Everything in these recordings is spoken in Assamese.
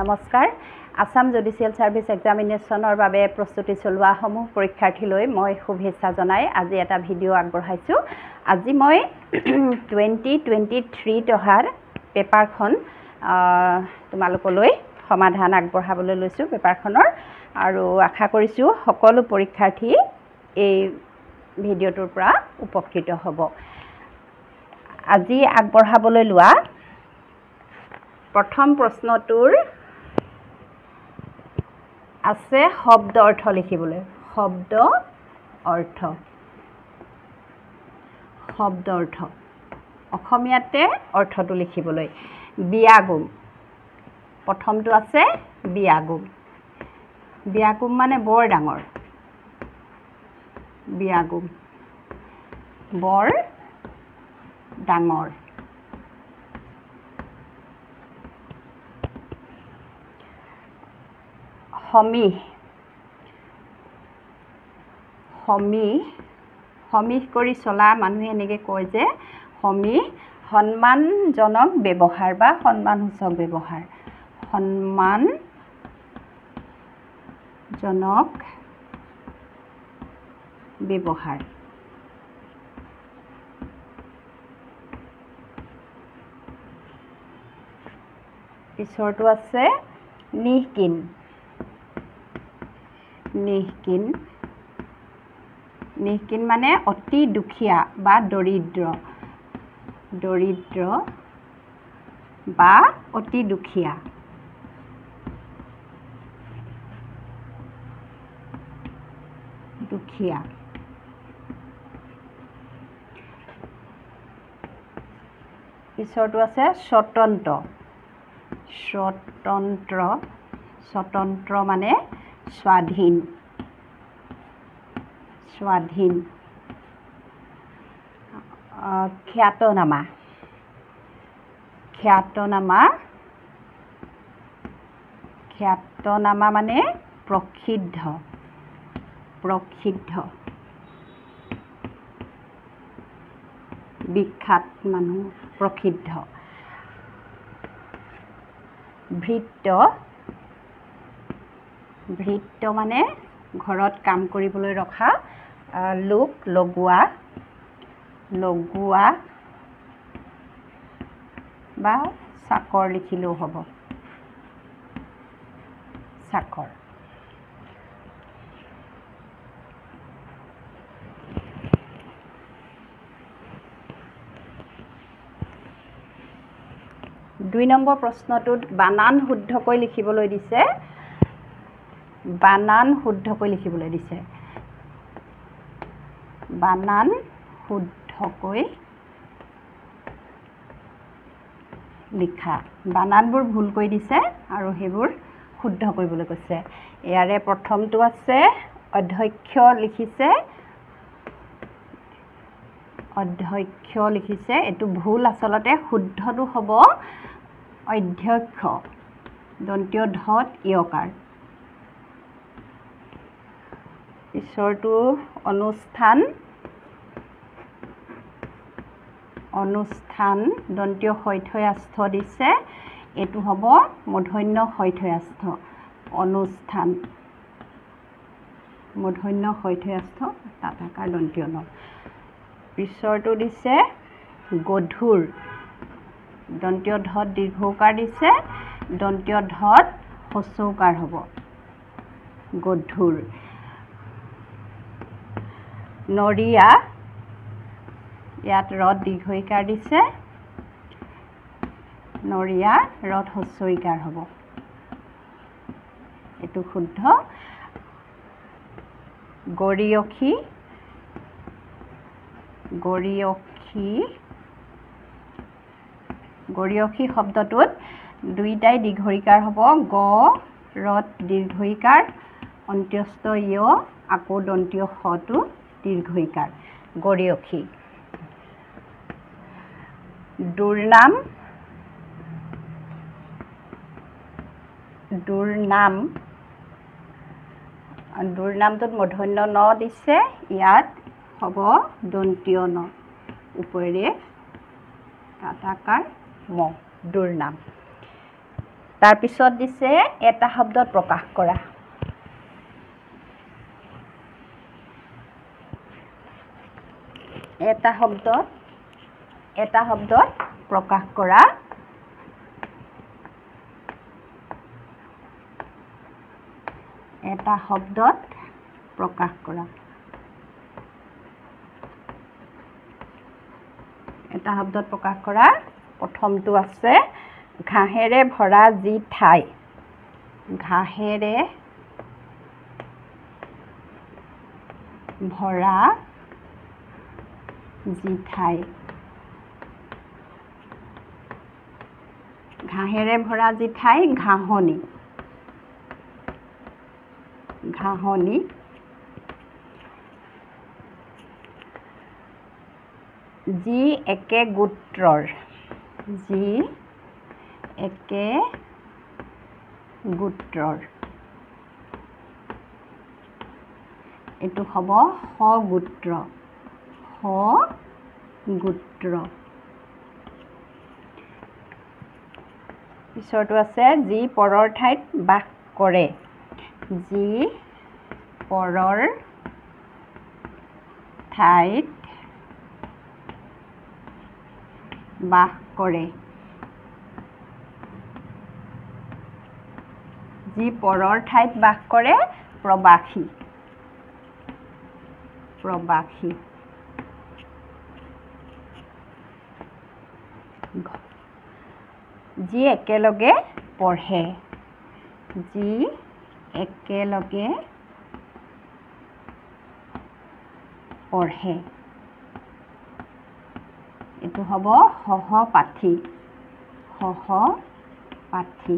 নমস্কাৰ আসাম জুডিচিয়েল সাৰ্ভিস এক্সামিনেশনৰ বাবে প্ৰস্তুতি চলোৱা সমূহ পৰীক্ষাৰ্থীলৈ মই শুভেচ্ছা জনাই আজি এটা ভিডিঅ' আগবঢ়াইছো। আজি মই 2023 অহাৰ পেপাৰখন তোমালোকলৈ সমাধান আগবঢ়াবলৈ লৈছো পেপাৰখনৰ আৰু আশা কৰিছো সকলো পৰীক্ষাৰ্থী এই ভিডিঅ'টোৰ পৰা উপকৃত হ'ব। আজি আগবঢ়াবলৈ লোৱা প্ৰথম প্ৰশ্নটোৰ আছে শব্দ অৰ্থ লিখিবলৈ শব্দ অৰ্থ অসমীয়াতে অৰ্থটো লিখিবলৈ বিয়াগুম প্ৰথমটো আছে বিয়াগুম মানে বৰ ডাঙৰ বিয়াগুম বৰ ডাঙৰ সমীহ কৰি চলা মানুহে এনেকৈ কয় যে সমীহ সন্মানজনক ব্যৱহাৰ বা সন্মানসূচক ব্যৱহাৰ সন্মানজনক ব্যৱহাৰ পিছৰটো আছে নিহকিন মানে অতি দুখীয়া বা দৰিদ্ৰ বা অতি দুখীয়া পিছৰটো আছে স্বতন্ত্ৰ মানে স্বাধীন খ্যাতনামা মানে প্ৰসিদ্ধ বিখ্যাত মানুহ প্ৰসিদ্ধ ভৃত্য মানে ঘৰত কাম কৰিবলৈ ৰখা লোক লগোৱা বা চাকৰ লিখিলেও হ'ব চাকৰ দুই নম্বৰ প্ৰশ্নটোত বানান শুদ্ধকৈ লিখিবলৈ দিছে বানান শুদ্ধকৈ লিখা বানানবোৰ ভুলকৈ দিছে আৰু সেইবোৰ শুদ্ধ কৰিবলৈ কৈছে। ইয়াৰে প্ৰথমটো আছে অধ্যক্ষ লিখিছে এইটো ভুল আচলতে শুদ্ধটো হ'ব অধ্যক্ষ দন্তীয় ধত ইয়কাৰ পিছৰটো অনুষ্ঠান দন্তীয় শৈথয়াস্থ দিছে এইটো হ'ব মূৰ্ধন্য শৈথয়াস্থ অনুষ্ঠান মূৰ্ধন্য শৈথয়াস্থ তাতাকাৰ দন্তীয় ন পিছৰটো দিছে গধুৰ দন্তীয় ধত দীৰ্ঘৌকাৰ দিছে দন্তীয় ধত হস্যৌকাৰ হ'ব গধুৰ নৰিয়া ইয়াত ৰদ দীৰ্ঘইকাৰ দিছে নৰিয়া ৰদ হস্যইকাৰ হ'ব এইটো শুদ্ধ গৰিয়সী শব্দটোত দুইটাই দীৰ্ঘইকাৰ হ'ব গ ৰদ দীৰ্ঘইকাৰ অন্ত্যস্ত য় আকৌ দন্তীয় খটো দীৰ্ঘইকাৰ গৰিয়সী দুৰ্নামটোত মূৰ্ধন্য ন দিছে ইয়াত হ'ব দন্তীয় ন উপৰে তাতাকাৰ ম দুৰ্নাম তাৰ পিছত দিছে এটা শব্দত প্ৰকাশ কৰা এটা শব্দত প্ৰকাশ কৰা এটা শব্দত প্ৰকাশ কৰা এটা শব্দত প্ৰকাশ কৰা প্ৰথমটো আছে ঘাঁহেৰে ভৰা যি ঠাই ঘাঁহেৰে ভৰা যি ঠাই ঘাঁহেৰে ভৰা যি ঠাই ঘাঁহনি ঘাঁহনি যি একে গোত্ৰৰ যি একে গোত্ৰৰ এইটো হ'ব সগোত্ৰ সগোত্ৰ পিছৰটো আছে যি পৰৰ ঠাইত বাস কৰে যি পৰৰ ঠাইত বাস কৰে যি পৰৰ ঠাইত বাস কৰে প্ৰবাসী প্ৰবাসী যি একেলগে পঢ়ে যি একেলগে পঢ়ে এইটো হ'ব সহপাঠী সহপাঠী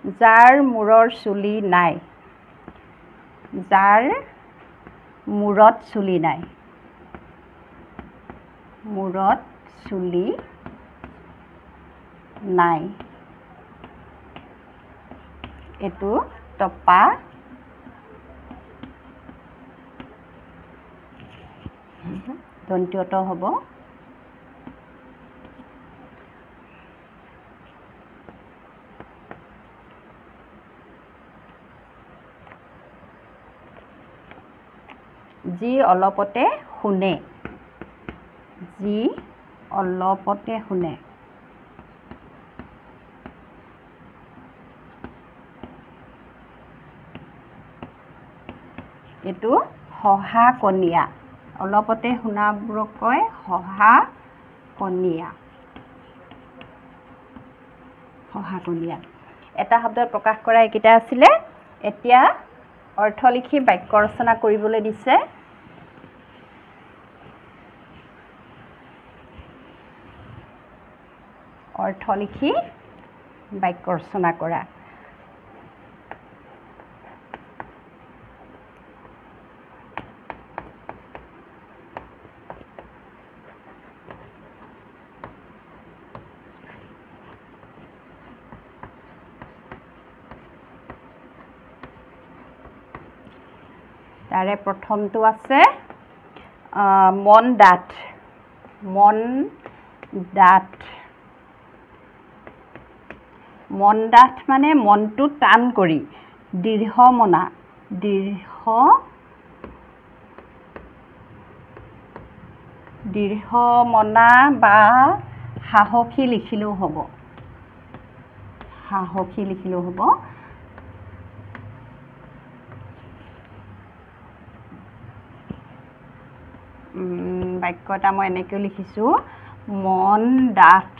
যাৰ মূৰৰ চুলি নাই যাৰ মূৰত চুলি নাই মূৰত চুলি নাই এইটো টপা দন্ত্যত হ'ব যি অলপতে শুনে যি অলপতে শুনে এইটো সহাকনীয়া অলপতে শুনাবোৰক কয় সহাকনীয়া সহাকনীয়া এটা শব্দত প্ৰকাশ কৰা এইকেইটা আছিলে এতিয়া অৰ্থ লিখি বাক্য ৰচনা কৰিবলৈ দিছে অৰ্থ লিখি বাক্য ৰচনা কৰা তাৰে প্ৰথমটো আছে মন ডাঠ মন ডাঠ মন ডাঠ মানে মনটো টান কৰি দৃঢ়মনা দৃঢ়মনা বা সাহসী লিখিলেও হ'ব সাহসী লিখিলেও হ'ব বাক্য এটা মই এনেকৈ লিখিছোঁ মন ডাঠ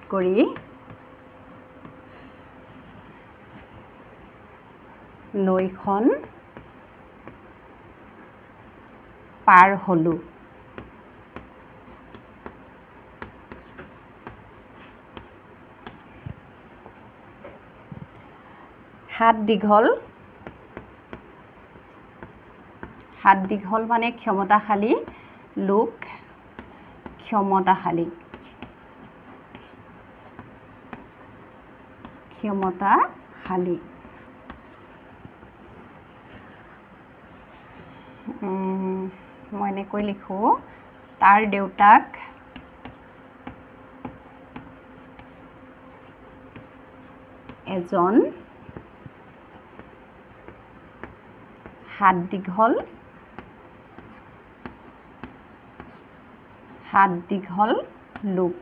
কৰি নৈখন পাৰ হ'লোঁ হাত দীঘল মানে ক্ষমতাশালী লোক ক্ষমতাশালী মই এনেকৈ লিখোঁ তাৰ দেউতাক এজন হাত দীঘল লোক।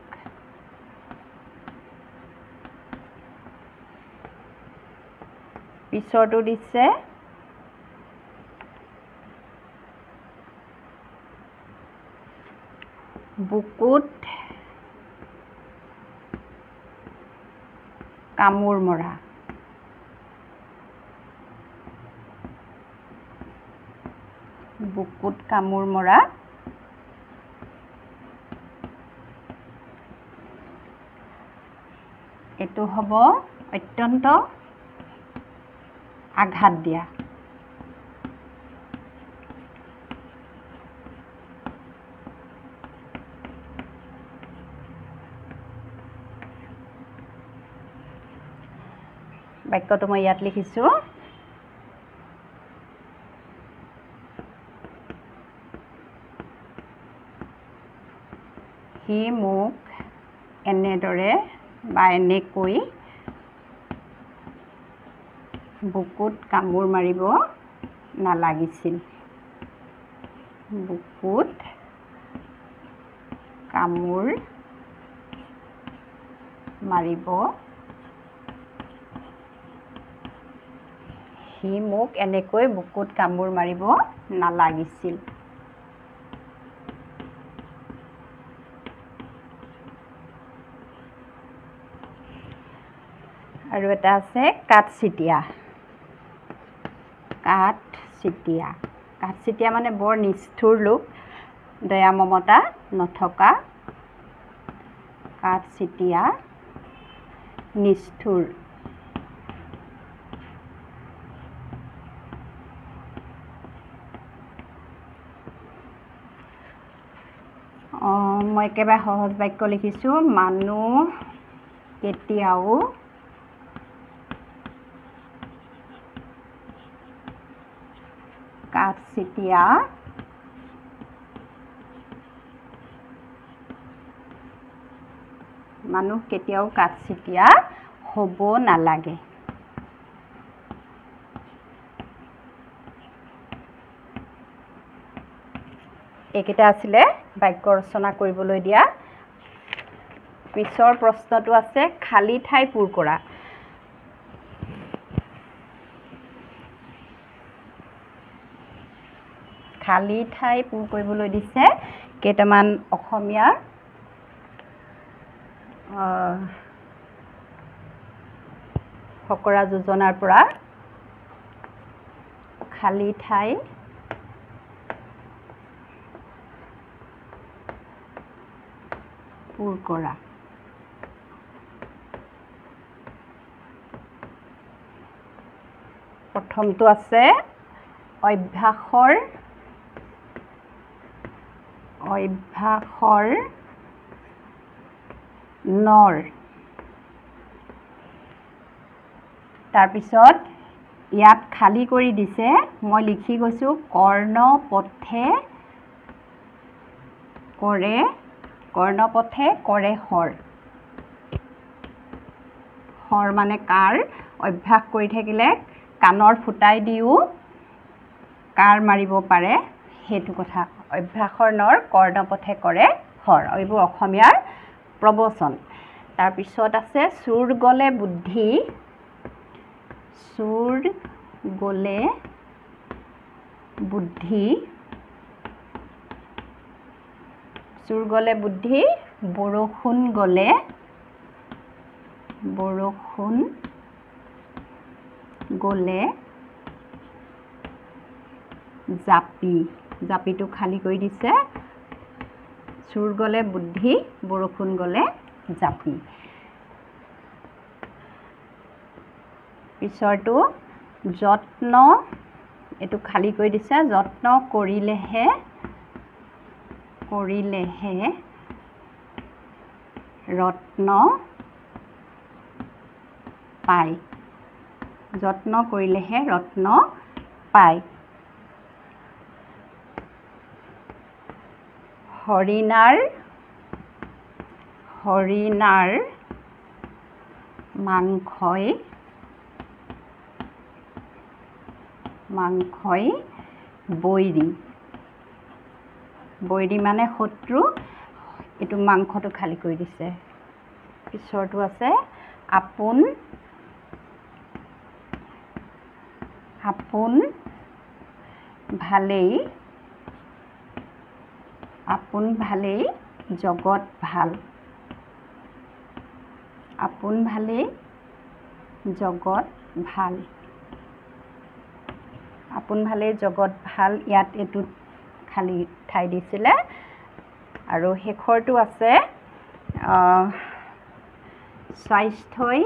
পিছৰটো দিছে বুকুত কামোৰ মৰা। বুকুত কামোৰ মৰা। এইটো হ'ব অত্যন্ত আঘাত দিয়া। বাক্যটো মই ইয়াত লিখিছোঁ। সি মোক এনেদৰে বা এনেকৈ বুকুত কামোৰ মাৰিব নালাগিছিল। বুকুত কামোৰ মাৰিব সি মোক এনেকৈ বুকুত কামোৰ মাৰিব নালাগিছিল। আৰু এটা আছে কাঠচিতীয়া। কাঠচিতীয়া মানে বৰ নিষ্ঠুৰ লোক, দয়া মমতা নথকা। কাঠচিতীয়া নিষ্ঠুৰ। মই একেবাৰে সহজ বাক্য লিখিছোঁ। মানুহ কেতিয়াও কাঠচিতীয়া হ'ব নালাগে। এইকেইটা আছিলে বাক্য ৰচনা কৰিবলৈ দিয়া। পিছৰ প্ৰশ্নটো আছে খালী ঠাই পূৰ কৰা। খালী ঠাই পূৰ কৰিবলৈ দিছে কেইটামান অসমীয়া ফকৰা যোজনাৰ পৰা। খালী ঠাই পূৰ কৰা। প্ৰথমটো আছে অভ্যাসৰ নৰ। তাৰপিছত ইয়াত খালী কৰি দিছে, মই লিখি গৈছোঁ কৰ্ণপথে কৰে শৰ। শৰ মানে কাৰ। অভ্যাস কৰি থাকিলে কাণৰ ফুটাই দিও কাৰ মাৰিব পাৰে, সেইটো কথা। অভ্যাসৰ নৰ কৰ্ণপথে কৰে শৰ। এইবোৰ অসমীয়াৰ প্ৰবচন। তাৰপিছত আছে চুৰ গ'লে বুদ্ধি। চুৰ গ'লে বুদ্ধি, বৰষুণ গ'লে জাপি। জাপিটো খালী কৰি দিছে। চুৰ গ'লে বুদ্ধি, বৰষুণ গ'লে জাপি। পিছৰটো যত্ন, এইটো খালী কৰি দিছে। যত্ন কৰিলেহে ৰত্ন পায়। যত্ন কৰিলেহে ৰত্ন পায়। হৰিণাৰ মাংসই বৈৰী মানে শত্ৰু এইটো মাংসটো খালী কৰি দিছে পিছৰটো আছে আপোন ভালেই জগত ভাল ইয়াত এইটোত খালী ঠাই দিছিলে আৰু শেষৰটো আছে স্বাস্থ্যই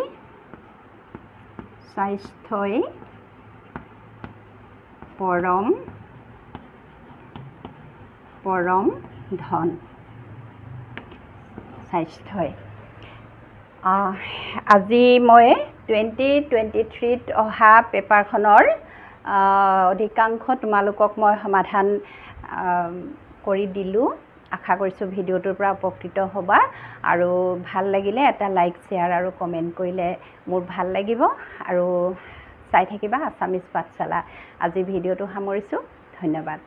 পৰম ধন স্বাস্থ্যই আজি মই 2023ত অহা পেপাৰখনৰ অধিকাংশ তোমালোকক মই সমাধান কৰি দিলোঁ আশা কৰিছোঁ ভিডিঅ'টোৰ পৰা উপকৃত হ'বা আৰু ভাল লাগিলে এটা লাইক শ্বেয়াৰ আৰু কমেণ্ট কৰিলে মোৰ ভাল লাগিব আৰু চাই থাকিবা আছামিজ পাঠশালা আজি ভিডিঅ'টো সামৰিছোঁ ধন্যবাদ